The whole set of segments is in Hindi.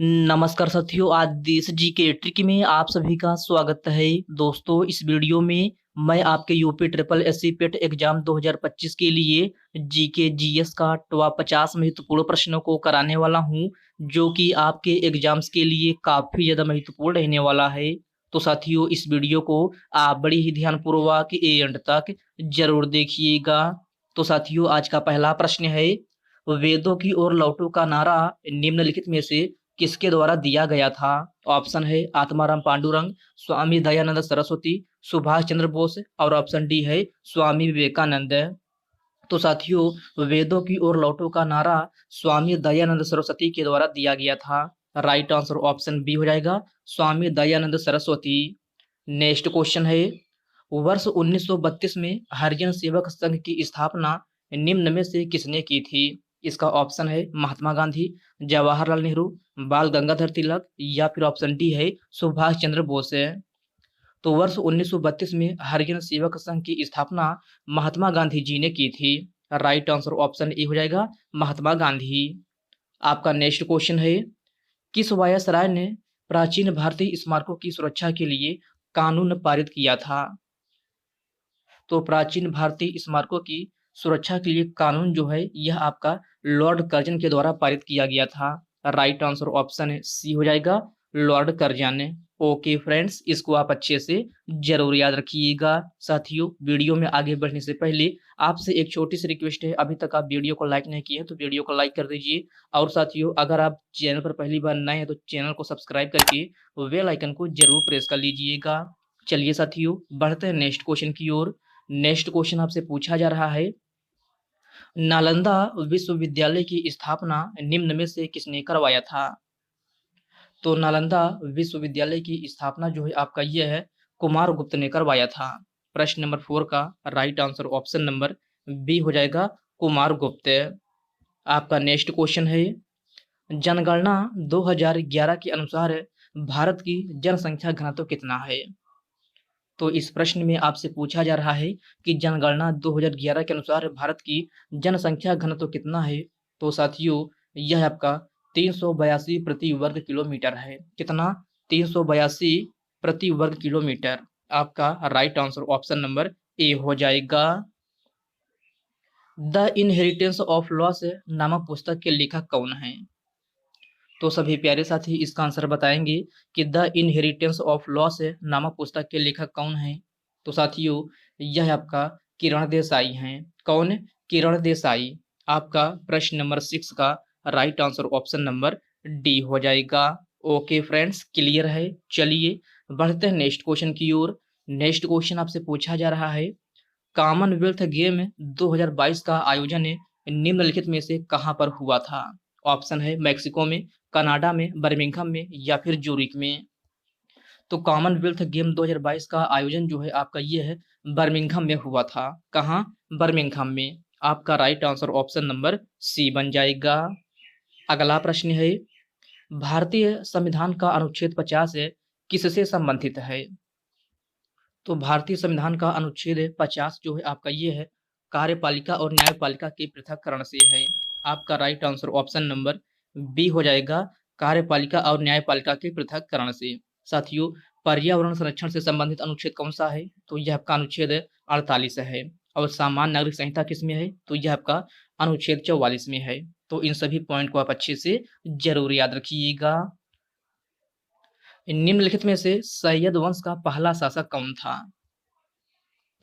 नमस्कार साथियों, आज देश जी के ट्रिक में आप सभी का स्वागत है। दोस्तों, इस वीडियो में मैं आपके यूपी ट्रिपल एससी पेट एग्जाम 2025 के लिए जीके जीएस का टॉप 50 महत्वपूर्ण प्रश्नों को कराने वाला हूं, जो कि आपके एग्जाम्स के लिए काफी ज्यादा महत्वपूर्ण रहने वाला है। तो साथियों, इस वीडियो को आप बड़ी ही ध्यानपूर्वक एंड तक जरूर देखिएगा। तो साथियों, आज का पहला प्रश्न है, वेदों की ओर लौटो का नारा निम्नलिखित में से किसके द्वारा दिया गया था? ऑप्शन है आत्माराम पांडुरंग, स्वामी दयानंद सरस्वती, सुभाष चंद्र बोस और ऑप्शन डी है स्वामी विवेकानंद। तो साथियों, वेदों की ओर लौटो का नारा स्वामी दयानंद सरस्वती के द्वारा दिया गया था। राइट आंसर ऑप्शन बी हो जाएगा, स्वामी दयानंद सरस्वती। नेक्स्ट क्वेश्चन है, वर्ष 1932 में हरिजन सेवक संघ की स्थापना निम्न में से किसने की थी? इसका ऑप्शन है महात्मा गांधी, जवाहरलाल नेहरू, बाल गंगाधर तिलक या फिर ऑप्शन डी है सुभाष चंद्र बोस है। तो वर्ष 1932 में हरिजन सेवक संघ की स्थापना महात्मा गांधी जी ने की थी। राइट आंसर ऑप्शन ए हो जाएगा, महात्मा गांधी। आपका नेक्स्ट क्वेश्चन है, किस वायसराय ने प्राचीन भारतीय स्मारकों की सुरक्षा के लिए कानून पारित किया था? तो प्राचीन भारतीय स्मारकों की सुरक्षा के लिए कानून जो है यह आपका लॉर्ड कर्जन के द्वारा पारित किया गया था। राइट आंसर ऑप्शन सी हो जाएगा, लॉर्ड कर्जन। ओके फ्रेंड्स, इसको आप अच्छे से जरूर याद रखिएगा। साथियों, वीडियो में आगे बढ़ने से पहले आपसे एक छोटी सी रिक्वेस्ट है, अभी तक आप वीडियो को लाइक नहीं किए तो वीडियो को लाइक कर दीजिए। और साथियों, अगर आप चैनल पर पहली बार नए हैं तो चैनल को सब्सक्राइब करके बेल आइकन को जरूर प्रेस कर लीजिएगा। चलिए साथियों, बढ़ते हैं नेक्स्ट क्वेश्चन की ओर। नेक्स्ट क्वेश्चन आपसे पूछा जा रहा है, नालंदा विश्वविद्यालय की स्थापना निम्न में से किसने करवाया था? तो नालंदा विश्वविद्यालय की स्थापना जो है आपका यह है कुमार गुप्त ने करवाया था। प्रश्न नंबर 4 का right answer option number B हो जाएगा, कुमार गुप्त। आपका नेक्स्ट क्वेश्चन है, जनगणना 2011 के अनुसार भारत की जनसंख्या घनत्व कितना है? तो इस प्रश्न में आपसे पूछा जा रहा है कि जनगणना 2011 के अनुसार भारत की जनसंख्या घनत्व कितना है? तो साथियों, यह आपका 382 प्रति वर्ग किलोमीटर है। कितना? 382 प्रति वर्ग किलोमीटर। आपका right answer option number A हो जाएगा। द इनहेरिटेंस ऑफ लॉस नामक पुस्तक के लेखक कौन है? तो सभी प्यारे साथी इसका आंसर बताएंगे कि द इनहेरिटेंस ऑफ लॉस नामक पुस्तक के लेखक कौन है? तो साथियों, यह आपका किरण देसाई हैं। कौन? किरण देसाई। आपका प्रश्न नंबर 6 का right answer option number D हो जाएगा। ओके फ्रेंड्स, क्लियर है। चलिए बढ़ते हैं नेक्स्ट क्वेश्चन की ओर। नेक्स्ट क्वेश्चन आपसे पूछा जा रहा है, कॉमनवेल्थ गेम 2022 का आयोजन निम्नलिखित में से कहां पर हुआ था? ऑप्शन है मैक्सिको में, कनाडा में, बर्मिंघम में या फिर जूरिक में। तो कॉमनवेल्थ गेम 2022 का आयोजन जो है आपका ये है बर्मिंघम में हुआ था। कहाँ? बर्मिंघम में। आपका right answer option number C बन जाएगा। अगला प्रश्न है, भारतीय संविधान का अनुच्छेद 50 किससे संबंधित है? तो भारतीय संविधान का अनुच्छेद 50 जो है आपका ये है कार्यपालिका और न्यायपालिका के पृथक्करण से है। आपका right answer option number B हो जाएगा, कार्यपालिका और न्यायपालिका के पृथक्करण से। साथियों, पर्यावरण संरक्षण से संबंधित अनुच्छेद कौन सा है? तो यह आपका अनुच्छेद 48 है। और सामान्य नागरिक संहिता किस में है? तो यह आपका अनुच्छेद 44 में है। तो इन सभी पॉइंट को आप अच्छे से जरूर याद रखिएगा। निम्नलिखित में से सैयद वंश का पहला शासक कौन था?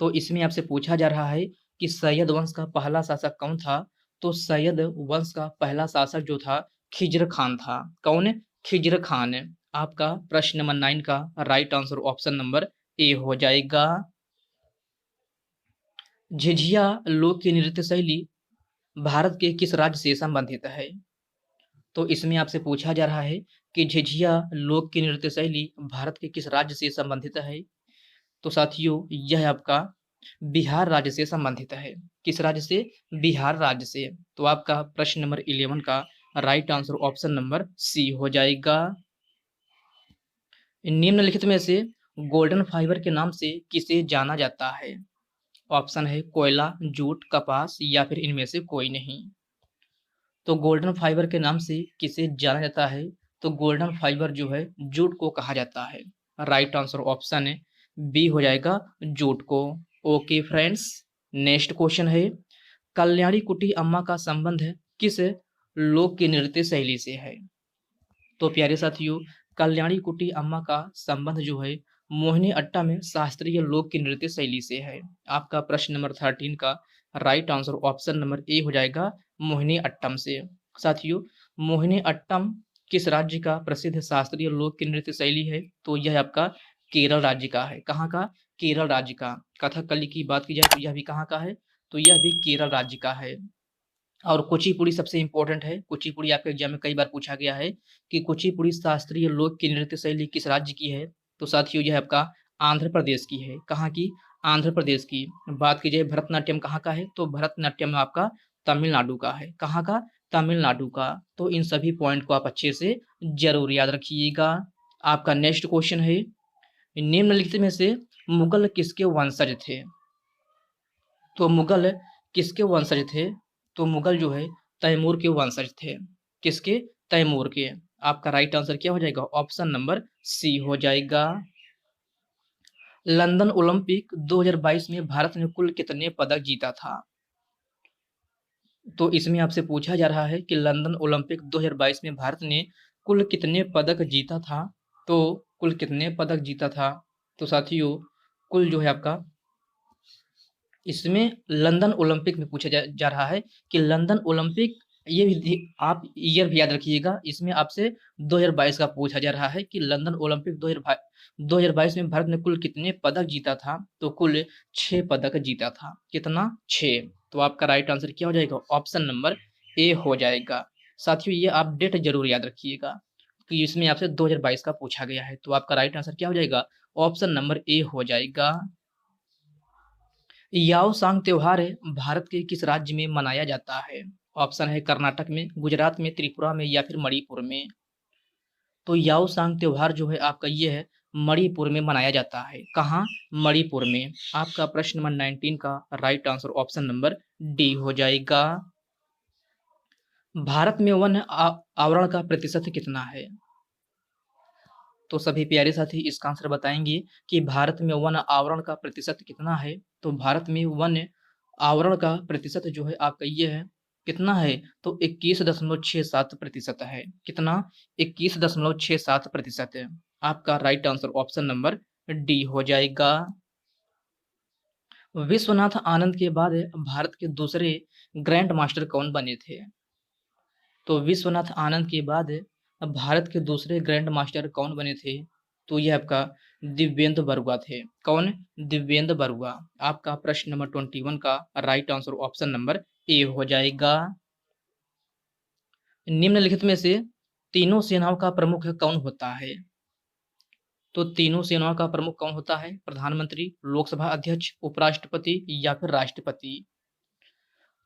तो इसमें आपसे पूछा जा रहा है कि सैयद वंश का पहला शासक कौन था? तो सैयद वंश का पहला शासक जो था खिज्र खान था। कौन? खिज्र खान। आपका प्रश्न नंबर 9 का right answer option number A हो जाएगा। झिझिया लोक की नृत्य शैली भारत के किस राज्य से संबंधित है? तो इसमें आपसे पूछा जा रहा है कि झिझिया लोक की नृत्य शैली भारत के किस राज्य से संबंधित है? तो साथियों, यह आपका बिहार राज्य से संबंधित है। किस राज्य से? बिहार राज्य से। तो आपका प्रश्न नंबर 11 का right answer option number C हो जाएगा। निम्नलिखित में से गोल्डन फाइबर के नाम से किसे जाना जाता है? ऑप्शन है कोयला, जूट, कपास या फिर इनमें से कोई नहीं। तो गोल्डन फाइबर के नाम से किसे जाना जाता है? तो गोल्डन फाइबर जो है जूट को कहा जाता है। राइट आंसर ऑप्शन है बी हो जाएगा जूट को। ओके फ्रेंड्स, नेक्स्ट क्वेश्चन है कल्याणी कुटी अम्मा का संबंध किस लोक की नृत्य शैली से है? तो प्यारे साथियों, कल्याणी कुटी अम्मा का संबंध जो है मोहिनी अट्टा में शास्त्रीय लोक की नृत्य शैली से है। आपका प्रश्न नंबर 13 का right answer option number A हो जाएगा मोहिनी अट्टम से। साथियों, मोहिनी अट्टम किस राज्य का प्रसिद्ध शास्त्रीय लोक की नृत्य शैली है? तो यह आपका केरल राज्य का है। कहाँ का? केरल राज्य का। कथकली की बात की जाए तो यह भी कहाँ का है? तो यह भी केरल राज्य का है। और कुचिपुड़ी सबसे इंपॉर्टेंट है। कुचिपुड़ी आपके एग्जाम में कई बार पूछा गया है कि कुचिपुड़ी शास्त्रीय लोक की नृत्य शैली किस राज्य की है? तो साथियों यह आपका आंध्र प्रदेश की है। कहाँ की? आंध्र प्रदेश की। बात की जाए भरतनाट्यम कहाँ का है? तो भरतनाट्यम आपका तमिलनाडु का है। कहाँ का? तमिलनाडु का। तो इन सभी पॉइंट को आप अच्छे से जरूर याद रखिएगा। आपका नेक्स्ट क्वेश्चन है निम्नलिखित में से मुगल किसके वंशज थे? तो मुगल किसके वंशज थे? तो मुगल जो है तैमूर के वंशज थे। किसके? तैमूर के। आपका राइट आंसर क्या हो जाएगा? ऑप्शन नंबर सी हो जाएगा। लंदन ओलंपिक 2022 में भारत ने कुल कितने पदक जीता था? तो इसमें आपसे पूछा जा रहा है कि लंदन ओलंपिक 2022 में भारत ने कुल कितने पदक जीता था? तो कुल कितने पदक जीता था? तो साथियों कुल जो है आपका इसमें लंदन ओलंपिक में पूछा जा रहा है कि लंदन ओलंपिक, ये भी आप ईयर भी याद रखिएगा। इसमें आपसे 2022 का पूछा जा रहा है कि लंदन ओलंपिक 2022 में भारत ने कुल कितने पदक जीता था? तो कुल 6 पदक जीता था। कितना? 6। तो आपका राइट आंसर क्या हो जाएगा? ऑप्शन नंबर ए हो जाएगा। साथियों ये आप डेट जरूर याद रखिएगा कि इसमें आपसे 2022 का पूछा गया है। तो आपका राइट आंसर क्या हो जाएगा? ऑप्शन नंबर ए हो जाएगा। याओसांग त्योहार भारत के किस राज्य में मनाया जाता है? ऑप्शन है कर्नाटक में, गुजरात में, त्रिपुरा में या फिर मणिपुर में। तो याओसांग त्योहार जो है आपका ये है मणिपुर में मनाया जाता है। कहाँ? मणिपुर में। आपका प्रश्न नंबर 19 का right answer option number D हो जाएगा। भारत में वन आवरण का प्रतिशत कितना है? तो सभी प्यारे साथी इसका आंसर बताएंगे कि भारत में वन आवरण का प्रतिशत कितना है। तो भारत में वन आवरण का प्रतिशत जो है आपका ये है कितना है? तो 21.67% है। कितना? 21.67% है। आपका right answer option number D हो जाएगा। विश्वनाथ आनंद के बाद भारत के दूसरे ग्रैंड मास्टर कौन बने थे? तो विश्वनाथ आनंद के बाद भारत के दूसरे ग्रैंड मास्टर कौन बने थे? तो यह आपका दिव्येंद्र बरुआ थे। कौन? दिव्येंद्र बरुआ। आपका प्रश्न नंबर 21 का right answer option number A हो जाएगा। निम्नलिखित में से तीनों सेनाओं का प्रमुख कौन होता है? तो तीनों सेनाओं का प्रमुख कौन होता है? प्रधानमंत्री, लोकसभा अध्यक्ष, उपराष्ट्रपति या फिर राष्ट्रपति।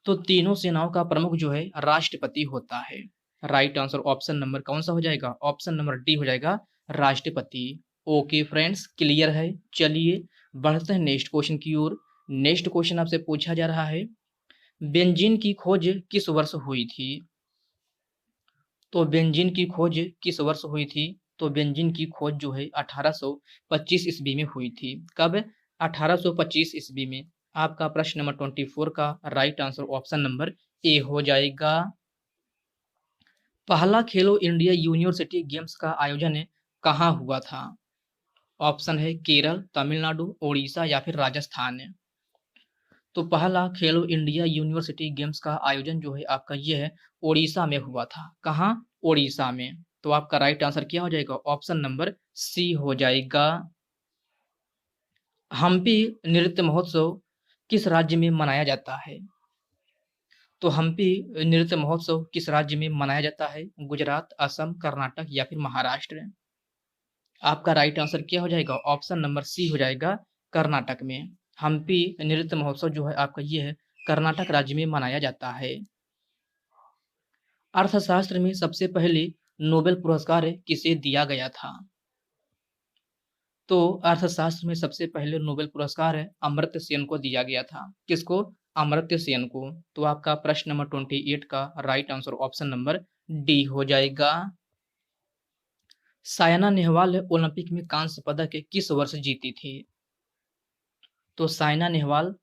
तो तीनों सेनाओं का प्रमुख जो है राष्ट्रपति होता है। राइट आंसर ऑप्शन नंबर कौन सा हो जाएगा? ऑप्शन नंबर डी हो जाएगा राष्ट्रपति। ओके फ्रेंड्स, क्लियर है। चलिए बढ़ते हैं नेक्स्ट क्वेश्चन की ओर। नेक्स्ट क्वेश्चन आपसे पूछा जा रहा है बेंजीन की खोज किस वर्ष हुई थी? तो बेंजीन की खोज किस वर्ष हुई थी? तो बेंजीन की खोज जो है 1825 ईस्वी में हुई थी। कब? 1825 ईस्वी में। आपका प्रश्न नंबर 24 का right answer option number A हो जाएगा। पहला खेलो इंडिया यूनिवर्सिटी गेम्स का आयोजन कहाँ हुआ था? ऑप्शन है केरल, तमिलनाडु, उड़ीसा या फिर राजस्थान। तो पहला खेलो इंडिया यूनिवर्सिटी गेम्स का आयोजन जो है आपका ये है उड़ीसा में हुआ था। कहाँ? उड़ीसा में। तो आपका राइट आंसर क्या हो जाएगा? ऑप्शन नंबर सी हो जाएगा। हम्पी नृत्य महोत्सव किस राज्य में मनाया जाता है? तो हम्पी नृत्य महोत्सव किस राज्य में मनाया जाता है? गुजरात, असम, कर्नाटक या फिर महाराष्ट्र। आपका राइट आंसर क्या हो जाएगा? ऑप्शन नंबर सी हो जाएगा कर्नाटक में। हम्पी नृत्य महोत्सव जो है आपका ये है कर्नाटक राज्य में मनाया जाता है। अर्थशास्त्र में सबसे पहले नोबेल पुरस्कार किसे दिया गया था? तो अर्थशास्त्र में सबसे पहले नोबेल पुरस्कार अमर्त्य सेन को दिया गया था। किसको? अमर्त्य सेन को। तो आपका प्रश्न नंबर 28 का right answer option number D हो जाएगा। सायना नेहवाल ओलंपिक में कांस्य पदक किस वर्ष जीती थी? तो सायना नेहवाल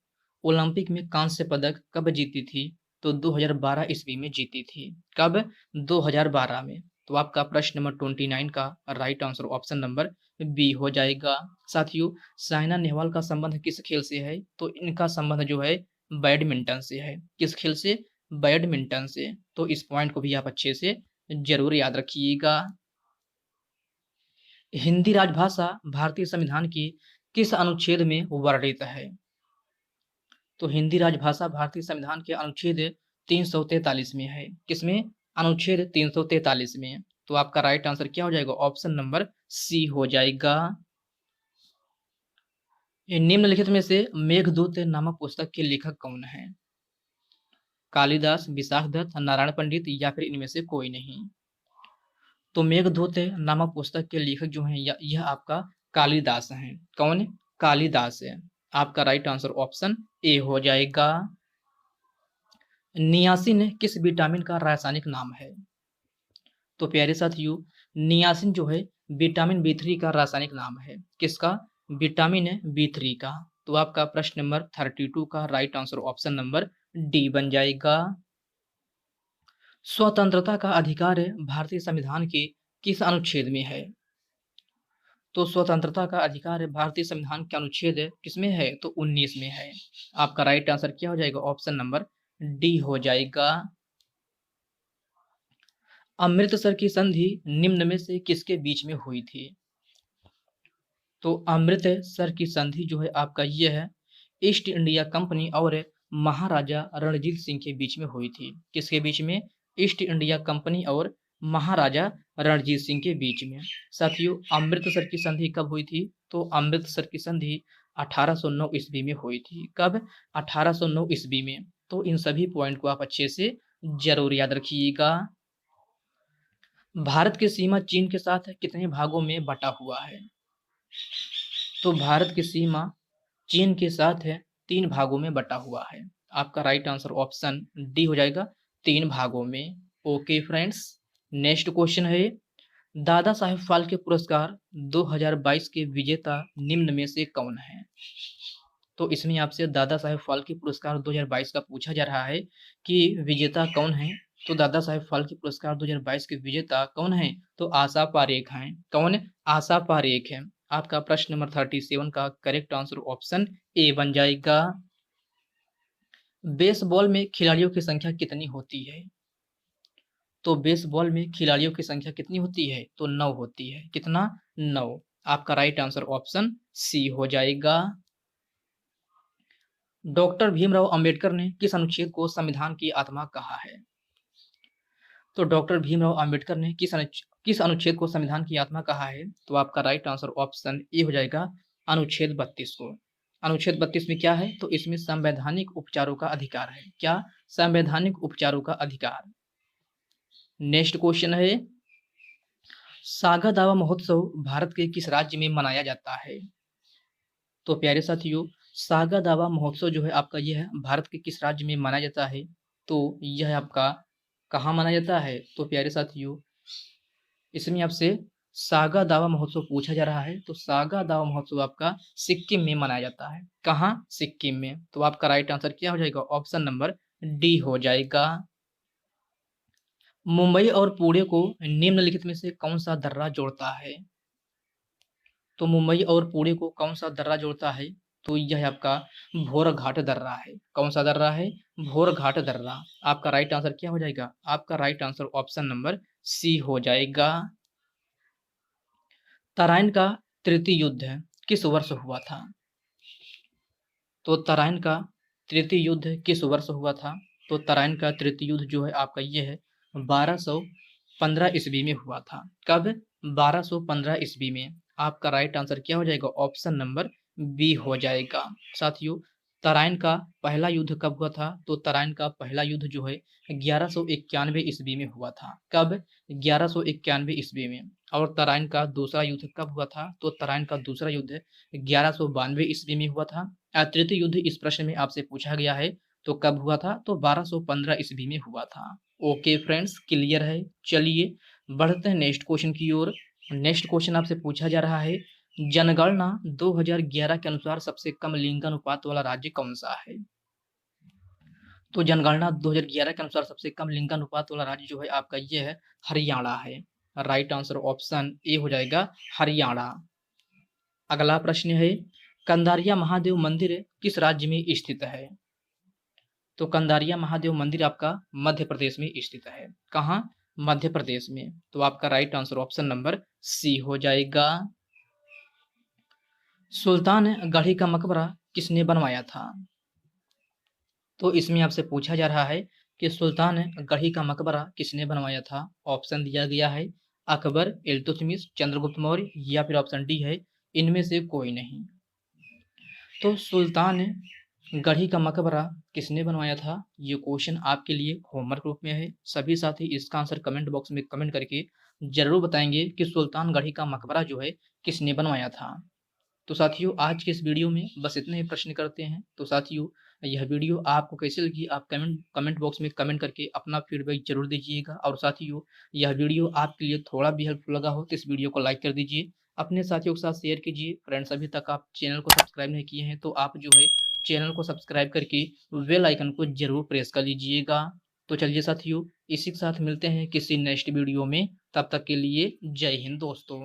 ओलंपिक में कांस्य पदक कब जीती थी? तो 2012 ईस्वी में जीती थी। कब? 2012 में। तो आपका प्रश्न नंबर 29 का right answer option number B हो जाएगा। साथियों, सायना नेहवाल का संबंध किस खेल से है? तो इनका संबंध जो है बैडमिंटन से है। किस खेल से? बैडमिंटन से। तो इस पॉइंट को भी आप अच्छे से जरूर याद रखिएगा। हिंदी राजभाषा भारतीय संविधान की किस अनुच्छेद में वर्णित है? तो हिंदी राजभाषा भारतीय संविधान के अनुच्छेद 343 में है। किसमें? अनुच्छेद 343 में। तो आपका राइट आंसर क्या हो जाएगा? ऑप्शन नंबर सी हो जाएगा। निम्नलिखित में से मेघदूत नामक पुस्तक के लेखक कौन है? कालिदास, विशाखदत्त, नारायण पंडित या फिर इनमें से कोई नहीं। तो मेघदूत नामक पुस्तक के लेखक जो हैं यह आपका कालिदास हैं। कौन? कालिदास है। आपका राइट आंसर ऑप्शन ए हो जाएगा। नियासिन किस विटामिन का रासायनिक नाम है? तो प्यारे साथियों, नियासिन जो है विटामिन B3 का रासायनिक नाम है। किसका? विटामिन B3 का। तो आपका प्रश्न नंबर 32 का right answer option number D बन जाएगा। स्वतंत्रता का अधिकार भारतीय संविधान के किस अनुच्छेद में है? तो स्वतंत्रता का अधिकार भारतीय संविधान के अनुच्छेद किसमें है? तो 19 में है। आपका राइट आंसर क्या हो जाएगा? ऑप्शन नंबर डी हो जाएगा। अमृतसर की संधि निम्न में से किसके बीच में हुई थी? तो अमृतसर की संधि जो है आपका ये है ईस्ट इंडिया कंपनी और महाराजा रणजीत सिंह के बीच में हुई थी। किसके बीच में? ईस्ट इंडिया कंपनी और महाराजा रणजीत सिंह के बीच में। साथियों, अमृतसर की संधि कब हुई थी? तो अमृतसर की संधि 1809 ईस्वी में हुई थी। कब? 1809 ईस्वी में। तो इन सभी पॉइंट को आप अच्छे से जरूर याद रखिएगा। भारत की सीमा चीन के साथ कितने भागों में बटा हुआ है? तो भारत की सीमा चीन के साथ है 3 भागों में बटा हुआ है। आपका राइट आंसर ऑप्शन डी हो जाएगा, 3 भागों में। ओके फ्रेंड्स, नेक्स्ट क्वेश्चन है दादा साहेब फाल्के पुरस्कार 2022 के विजेता निम्न में से कौन है? तो इसमें आपसे दादा साहेब फाल्के पुरस्कार 2022 का पूछा जा रहा है कि विजेता कौन है। तो दादा साहेब फाल्के पुरस्कार 2022 के विजेता कौन है? तो आशा पारेख हैं। कौन? आशा पारेख है। आपका प्रश्न नंबर 37 का करेक्ट आंसर ऑप्शन ए बन जाएगा। बेसबॉल में खिलाड़ियों की संख्या कितनी होती है? तो बेसबॉल में खिलाड़ियों की संख्या कितनी होती है? तो 9 होती है। कितना? 9। आपका राइट आंसर ऑप्शन सी हो जाएगा। डॉक्टर भीमराव अंबेडकर ने किस अनुच्छेद को संविधान की आत्मा कहा है? तो डॉक्टर भीमराव अंबेडकर ने किस अनुच्छेद को संविधान की आत्मा कहा है? तो आपका राइट आंसर ऑप्शन ए हो जाएगा, अनुच्छेद 32 को। अनुच्छेद 32 में क्या है? तो इसमें संवैधानिक उपचारों का अधिकार है। क्या? संवैधानिक उपचारों का अधिकार। नेक्स्ट क्वेश्चन है सागा दावा महोत्सव भारत के किस राज्य में मनाया जाता है? तो प्यारे साथियों, सागा दावा महोत्सव जो है आपका यह है भारत के किस राज्य में मनाया जाता है? तो यह आपका कहाँ मनाया जाता है? तो प्यारे साथियों, इसमें आपसे सागा दावा महोत्सव पूछा जा रहा है। तो सागा दावा महोत्सव आपका सिक्किम में मनाया जाता है। कहाँ? सिक्किम में। तो आपका राइट आंसर क्या हो जाएगा? ऑप्शन नंबर डी हो जाएगा। मुंबई और पुणे को निम्नलिखित में से कौन सा दर्रा जोड़ता है? तो मुंबई और पुणे को कौन सा दर्रा जोड़ता है? तो यह आपका भोरघाट दर्रा है। कौन सा दर्रा है? भोरघाट दर्रा। आपका राइट आंसर क्या हो जाएगा? आपका right answer option number C हो जाएगा। तराइन का तृतीय युद्ध किस वर्ष हुआ था? तो तराइन का तृतीय युद्ध किस वर्ष हुआ था? तो तराइन का तृतीय युद्ध जो है आपका ये है 1215 ईस्वी में हुआ था। कब? 1215 ईस्वी में। आपका राइट आंसर क्या हो जाएगा? ऑप्शन नंबर बी हो जाएगा। साथियों, तराइन का पहला युद्ध कब हुआ था? तो तराइन का पहला युद्ध जो है 1191 ईस्वी में हुआ था। कब? 1191 ईस्वी में। और तराइन का दूसरा युद्ध कब हुआ था? तो तराइन का दूसरा युद्ध 1192 ईस्वी में हुआ था। तृतीय युद्ध इस प्रश्न में आपसे पूछा गया है तो कब हुआ था? तो 1215 ईस्वी में हुआ था। ओके फ्रेंड्स, क्लियर है। चलिए बढ़ते हैं नेक्स्ट क्वेश्चन की ओर। नेक्स्ट क्वेश्चन आपसे पूछा जा रहा है, जनगणना 2011 के अनुसार सबसे कम लिंगानुपात वाला राज्य कौन सा है? तो जनगणना 2011 के अनुसार सबसे कम लिंगानुपात वाला राज्य जो है आपका ये है हरियाणा है। राइट आंसर ऑप्शन ए हो जाएगा हरियाणा। अगला प्रश्न है, कंदारिया महादेव मंदिर किस राज्य में स्थित है? तो कंदारिया महादेव मंदिर आपका मध्य प्रदेश में स्थित है। कहाँ? मध्य प्रदेश में। तो आपका right answer option number C हो जाएगा। सुल्तान गढ़ी का मकबरा किसने बनवाया था? तो इसमें आपसे पूछा जा रहा है कि सुल्तान गढ़ी का मकबरा किसने बनवाया था? ऑप्शन दिया गया है अकबर, इल्तुतमिश, चंद्रगुप्त मौर्य या फिर ऑप्शन डी है इनमें से कोई नहीं। तो सुल्तान गढ़ी का मकबरा किसने बनवाया था? ये क्वेश्चन आपके लिए होमवर्क रूप में है। सभी साथी इसका आंसर कमेंट बॉक्स में कमेंट करके जरूर बताएंगे कि सुल्तान गढ़ी का मकबरा जो है किसने बनवाया था। तो साथियों आज के इस वीडियो में बस इतने ही प्रश्न करते हैं। तो साथियों यह वीडियो आपको कैसे लगी आप कमेंट बॉक्स में कमेंट करके अपना फीडबैक जरूर दीजिएगा। और साथियों यह वीडियो आपके लिए थोड़ा भी हेल्पफुल लगा हो तो इस वीडियो को लाइक कर दीजिए, अपने साथियों के साथ शेयर कीजिए। फ्रेंड्स अभी तक आप चैनल को सब्सक्राइब नहीं किए हैं तो आप जो है चैनल को सब्सक्राइब करके बेल आइकन को जरूर प्रेस कर लीजिएगा। तो चलिए साथियों इसी के साथ मिलते हैं किसी नेक्स्ट वीडियो में, तब तक के लिए जय हिंद दोस्तों।